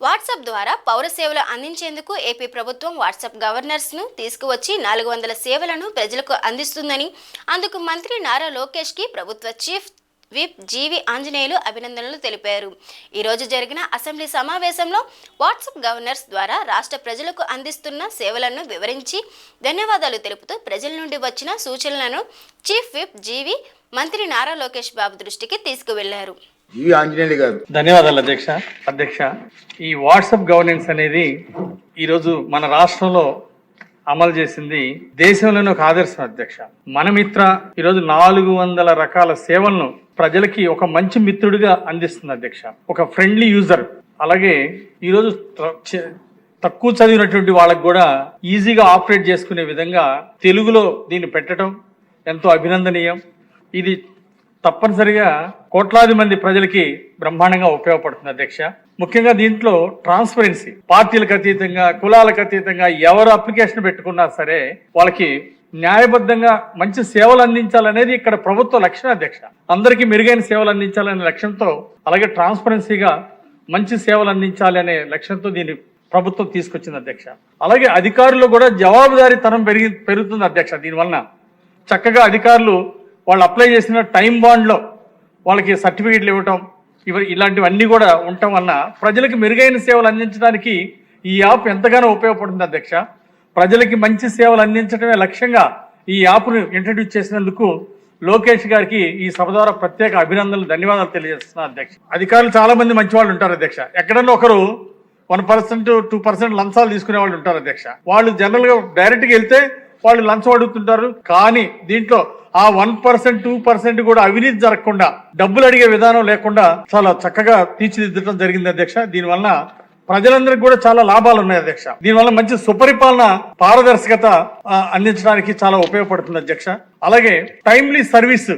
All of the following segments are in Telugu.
వాట్సాప్ ద్వారా పౌర సేవలు అందించేందుకు ఏపీ ప్రభుత్వం వాట్సాప్ గవర్నర్స్ను తీసుకువచ్చి 400 సేవలను ప్రజలకు అందిస్తుందని, అందుకు మంత్రి నారా లోకేష్కి ప్రభుత్వ చీఫ్ విప్ జీవి ఆంజనేయులు అభినందనలు తెలిపారు. ఈరోజు జరిగిన అసెంబ్లీ సమావేశంలో వాట్సాప్ గవర్నర్స్ ద్వారా రాష్ట్ర ప్రజలకు అందిస్తున్న సేవలను వివరించి ధన్యవాదాలు తెలుపుతూ ప్రజల నుండి వచ్చిన సూచనలను చీఫ్ విప్ జీవి మంత్రి నారా లోకేష్ బాబు దృష్టికి తీసుకువెళ్లారు. ధన్యవాదాలు అధ్యక్ష. ఈ వాట్సాప్ గవర్నెన్స్ అనేది ఈరోజు మన రాష్ట్రంలో అమలు చేసింది దేశంలోనే ఒక ఆదర్శం అధ్యక్ష. మన మిత్ర ఈరోజు 400 రకాల సేవలను ప్రజలకి ఒక మంచి మిత్రుడిగా అందిస్తుంది అధ్యక్ష, ఒక ఫ్రెండ్లీ యూజర్. అలాగే ఈరోజు తక్కువ చదివినటువంటి వాళ్ళకు కూడా ఈజీగా ఆపరేట్ చేసుకునే విధంగా తెలుగులో దీన్ని పెట్టడం ఎంతో అభినందనీయం. ఇది తప్పనిసరిగా కోట్లాది మంది ప్రజలకి బ్రహ్మాండంగా ఉపయోగపడుతుంది అధ్యక్ష. ముఖ్యంగా దీంట్లో ట్రాన్స్పరెన్సీ, పార్టీలకు అతీతంగా కులాలకు అతీతంగా ఎవరు అప్లికేషన్ పెట్టుకున్నా సరే వాళ్ళకి న్యాయబద్ధంగా మంచి సేవలు అందించాలనేది ఇక్కడ ప్రభుత్వ లక్ష్యం అధ్యక్ష. అందరికీ మెరుగైన సేవలు అందించాలనే లక్ష్యంతో, అలాగే ట్రాన్స్పరెన్సీగా మంచి సేవలు అందించాలి అనే లక్ష్యంతో దీన్ని ప్రభుత్వం తీసుకొచ్చింది అధ్యక్ష. అలాగే అధికారులు కూడా జవాబుదారీతనం పెరుగుతుంది అధ్యక్ష. దీనివలన చక్కగా అధికారులు వాళ్ళు అప్లై చేసిన టైం బాండ్లో వాళ్ళకి సర్టిఫికేట్లు ఇవ్వటం, ఇలాంటివన్నీ కూడా ఉండటం వలన ప్రజలకు మెరుగైన సేవలు అందించడానికి ఈ యాప్ ఎంతగానో ఉపయోగపడుతుంది అధ్యక్ష. ప్రజలకి మంచి సేవలు అందించడమే లక్ష్యంగా ఈ యాప్ను ఇంట్రడ్యూస్ చేసినందుకు లోకేష్ గారికి ఈ సభ ద్వారా ప్రత్యేక అభినందనలు, ధన్యవాదాలు తెలియజేస్తున్నా అధ్యక్ష. అధికారులు చాలా మంది మంచి వాళ్ళు ఉంటారు అధ్యక్ష. ఎక్కడన్నా ఒకరు 1% 2% లంచాలు తీసుకునే వాళ్ళు ఉంటారు అధ్యక్ష. వాళ్ళు జనరల్గా డైరెక్ట్గా వెళ్తే వాళ్ళు లంచం అడుగుతుంటారు. కానీ దీంట్లో ఆ 1% 2% కూడా అవినీతి జరగకుండా, డబ్బులు అడిగే విధానం లేకుండా చాలా చక్కగా తీర్చిదిద్దడం జరిగింది అధ్యక్ష. దీనివల్ల ప్రజలందరికీ కూడా చాలా లాభాలు ఉన్నాయి అధ్యక్ష. దీనివల్ల మంచి సుపరిపాలన, పారదర్శకత అందించడానికి చాలా ఉపయోగపడుతుంది అధ్యక్ష. అలాగే టైమ్లీ సర్వీస్,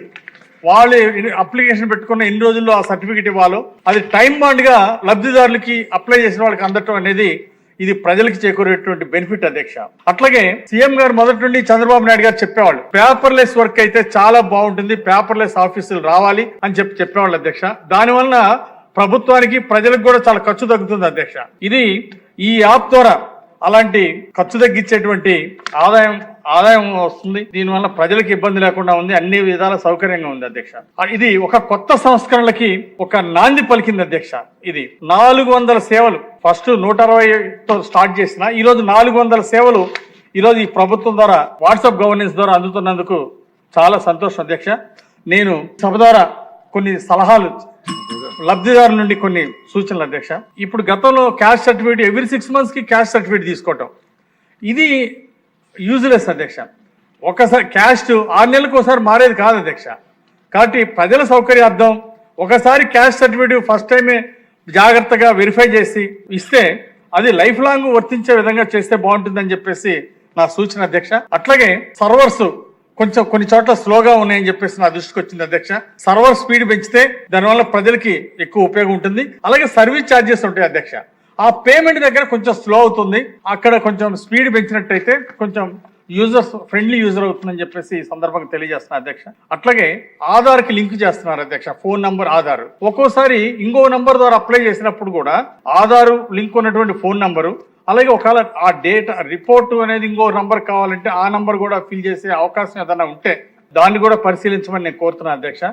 వాళ్ళు అప్లికేషన్ పెట్టుకున్న ఎన్ని రోజుల్లో ఆ సర్టిఫికేట్ ఇవ్వాలో అది టైం బాండ్ గా లబ్ధిదారులకి అప్లై చేసిన వాళ్ళకి అందటం అనేది ఇది ప్రజలకు చేకూరేటువంటి బెనిఫిట్ అధ్యక్ష. అట్లాగే సీఎం గారు మొదటి నుండి చంద్రబాబు నాయుడు గారు చెప్పేవాళ్ళు పేపర్లెస్ వర్క్ అయితే చాలా బాగుంటుంది, పేపర్లెస్ ఆఫీసులు రావాలి అని చెప్పేవాళ్ళు అధ్యక్ష. దానివల్ల ప్రభుత్వానికి ప్రజలకు కూడా చాలా ఖర్చు తగ్గుతుంది అధ్యక్ష. ఇది ఈ యాప్ ద్వారా అలాంటి ఖర్చు తగ్గించేటువంటి ఆదాయం వస్తుంది. దీనివల్ల ప్రజలకు ఇబ్బంది లేకుండా ఉంది, అన్ని విధాల సౌకర్యంగా ఉంది అధ్యక్ష. ఇది ఒక కొత్త సంస్కరణలకి ఒక నాంది పలికింది అధ్యక్ష. ఇది 400 సేవలు, ఫస్ట్ 160తో స్టార్ట్ చేసిన ఈరోజు 400 సేవలు ఈరోజు ఈ ప్రభుత్వం ద్వారా వాట్సాప్ గవర్నెన్స్ ద్వారా అందుతున్నందుకు చాలా సంతోషం అధ్యక్ష. నేను సభ ద్వారా కొన్ని సలహాలు, లబ్ధిదారుల నుండి కొన్ని సూచనలు అధ్యక్ష. ఇప్పుడు గతంలో caste certificate every 6 months caste certificate తీసుకోవటం ఇది యూజ్లెస్ అధ్యక్ష. ఒకసారి క్యాస్ట్ 6 నెలలకు ఒకసారి మారేది కాదు అధ్యక్ష. కాబట్టి ప్రజల సౌకర్యార్థం ఒకసారి క్యాస్ట్ సర్టిఫికేట్ ఫస్ట్ టైమే జాగ్రత్తగా వెరిఫై చేసి ఇస్తే అది లైఫ్ లాంగ్ వర్తించే విధంగా చేస్తే బాగుంటుందని చెప్పేసి నా సూచన అధ్యక్ష. అట్లాగే సర్వర్స్ కొన్ని చోట్ల స్లోగా ఉన్నాయని చెప్పేసి నా దృష్టికి వచ్చింది అధ్యక్ష. సర్వర్ స్పీడ్ పెంచితే దానివల్ల ప్రజలకి ఎక్కువ ఉపయోగం ఉంటుంది. అలాగే సర్వీస్ ఛార్జెస్ ఉంటాయి అధ్యక్ష, ఆ పేమెంట్ దగ్గర కొంచెం స్లో అవుతుంది. అక్కడ కొంచెం స్పీడ్ పెంచినట్టయితే కొంచెం ఫ్రెండ్లీ యూజర్ అవుతుందని చెప్పేసి ఈ సందర్భంగా తెలియజేస్తున్నా అధ్యక్ష. అట్లాగే ఆధార్కి లింక్ చేస్తున్నారు అధ్యక్ష. ఫోన్ నంబర్ ఆధార్, ఒక్కోసారి ఇంకో నంబర్ ద్వారా అప్లై చేసినప్పుడు కూడా ఆధార్ లింక్ ఉన్నటువంటి ఫోన్ నంబరు, అలాగే ఒకవేళ ఆ డేటా రిపోర్టు అనేది ఇంకో నంబర్ కావాలంటే ఆ నంబర్ కూడా ఫిల్ చేసే అవకాశం ఏదైనా ఉంటే దాన్ని కూడా పరిశీలించమని నేను కోరుతున్నాను అధ్యక్ష.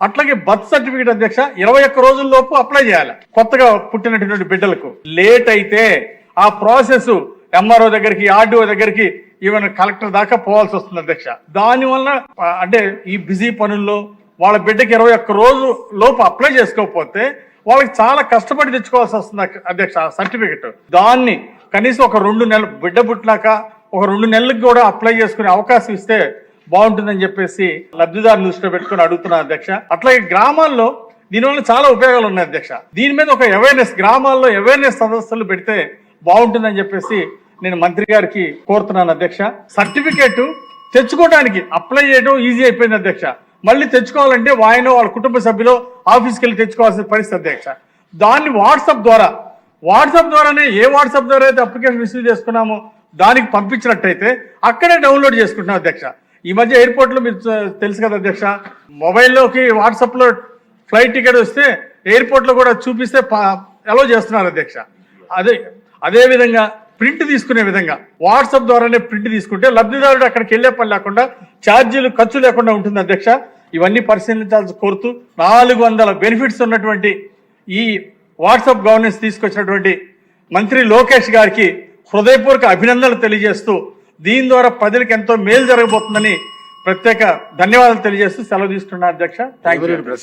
అట్లాగే బర్త్ సర్టిఫికేట్ అధ్యక్ష 21 రోజుల్లోపు అప్లై చేయాలి కొత్తగా పుట్టినటువంటి బిడ్డలకు. లేట్ అయితే ఆ ప్రాసెస్ ఎంఆర్ఓ దగ్గరికి, ఆర్డీఓ దగ్గరికి, ఈవెన్ కలెక్టర్ దాకా పోవాల్సి వస్తుంది అధ్యక్ష. దానివల్ల అంటే ఈ బిజీ పనుల్లో వాళ్ళ బిడ్డకి 21 రోజు లోపు అప్లై చేసుకోకపోతే వాళ్ళకి చాలా కష్టపడి తెచ్చుకోవాల్సి వస్తుంది అధ్యక్ష సర్టిఫికెట్. దాన్ని కనీసం ఒక 2 నెలలు, బిడ్డ పుట్టినాక ఒక 2 నెలలకు కూడా అప్లై చేసుకునే అవకాశం ఇస్తే బాగుంటుందని చెప్పేసి లబ్ధిదారులు దృష్టిలో పెట్టుకుని అడుగుతున్నాను అధ్యక్ష. అట్లాగే గ్రామాల్లో దీనివల్ల చాలా ఉపయోగాలు ఉన్నాయి అధ్యక్ష. దీని మీద ఒక అవేర్నెస్, గ్రామాల్లో అవేర్నెస్ సదస్సులు పెడితే బాగుంటుందని చెప్పేసి నేను మంత్రి గారికి కోరుతున్నాను అధ్యక్ష. సర్టిఫికేట్ తెచ్చుకోవడానికి అప్లై చేయడం ఈజీ అయిపోయింది అధ్యక్ష. మళ్ళీ తెచ్చుకోవాలంటే వాయనో వాళ్ళ కుటుంబ సభ్యులు ఆఫీస్కి వెళ్ళి తెచ్చుకోవాల్సిన పరిస్థితి అధ్యక్ష. దాన్ని వాట్సాప్ ద్వారానే ఏ వాట్సాప్ ద్వారా అయితే అప్లికేషన్ రిసీవ్ చేసుకున్నామో దానికి పంపించినట్టయితే అక్కడే డౌన్లోడ్ చేసుకుంటున్నాం అధ్యక్ష. ఈ మధ్య ఎయిర్పోర్ట్లో మీరు తెలుసు కదా అధ్యక్ష, మొబైల్లోకి వాట్సాప్లో ఫ్లైట్ టికెట్ వస్తే ఎయిర్పోర్ట్లో కూడా చూపిస్తే అలో చేస్తున్నారు అధ్యక్ష. అదే విధంగా ప్రింట్ తీసుకునే విధంగా వాట్సాప్ ద్వారానే ప్రింట్ తీసుకుంటే లబ్ధిదారుడు అక్కడికి వెళ్ళే పని లేకుండా ఛార్జీలు ఖర్చు లేకుండా ఉంటుంది అధ్యక్ష. ఇవన్నీ పరిశీలించాల్సి కోరుతూ 400 బెనిఫిట్స్ ఉన్నటువంటి ఈ వాట్సాప్ గవర్నెన్స్ తీసుకొచ్చినటువంటి మంత్రి లోకేష్ గారికి హృదయపూర్వక అభినందనలు తెలియజేస్తూ దీని ద్వారా ప్రజలకు ఎంతో మేలు జరగబోతుందని ప్రత్యేక ధన్యవాదాలు తెలియజేస్తూ సెలవు తీసుకున్నాను అధ్యక్ష. Thank you.